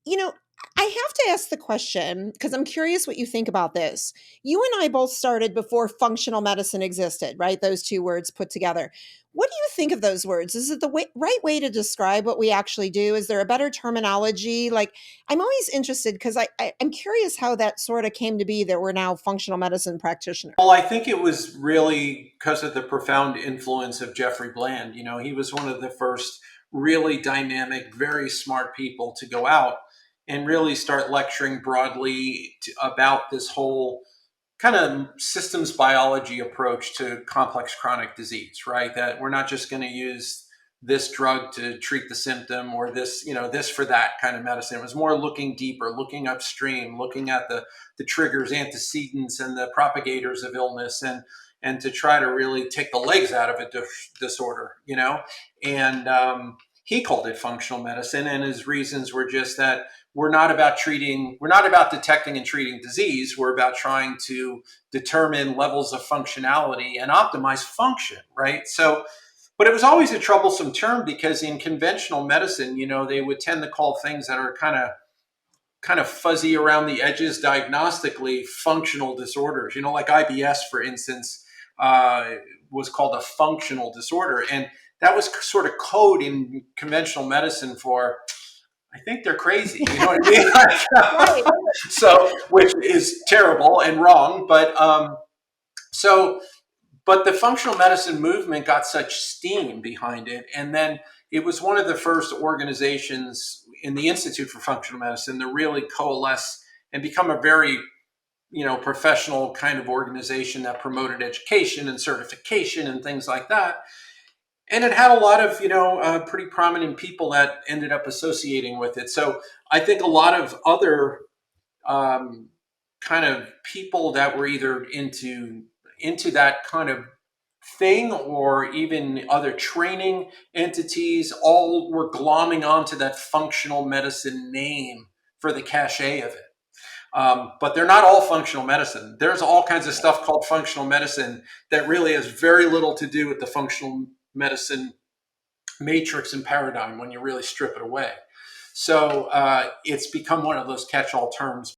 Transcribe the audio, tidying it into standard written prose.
You know, I have to ask the question because I'm curious what you think about this. You and I both started before functional medicine existed, right? Those two words put together. What do you think of those words? Is it the right way to describe what we actually do? Is there a better terminology? Like, I'm always interested because I'm curious how that sort of came to be that we're now functional medicine practitioners. Well, I think it was really because of the profound influence of Jeffrey Bland. You know, he was one of the first really dynamic, very smart people to go out and really start lecturing broadly about this whole kind of systems biology approach to complex chronic disease, right? That we're not just going to use this drug to treat the symptom or this, this for that kind of medicine. It was more looking deeper, looking upstream, looking at the triggers, antecedents, and the propagators of illness, and to try to really take the legs out of a disorder, And he called it functional medicine, and his reasons were just that we're not about detecting and treating disease. We're about trying to determine levels of functionality and optimize function, right? So, but it was always a troublesome term because in conventional medicine, they would tend to call things that are kind of fuzzy around the edges diagnostically functional disorders. Like IBS, for instance, uh, was called a functional disorder, and that was sort of code in conventional medicine for I think they're crazy. You know what I mean? Right. So, which is terrible and wrong, so, but the functional medicine movement got such steam behind it, and then it was one of the first organizations in the Institute for Functional Medicine to really coalesce and become a very professional kind of organization that promoted education and certification and things like that. And it had a lot of pretty prominent people that ended up associating with it. So I think a lot of other um, kind of people that were either into that kind of thing or even other training entities all were glomming onto that functional medicine name for the cachet of it. But they're not all functional medicine. There's all kinds of stuff called functional medicine that really has very little to do with the functional medicine matrix and paradigm when you really strip it away. So it's become one of those catch-all terms.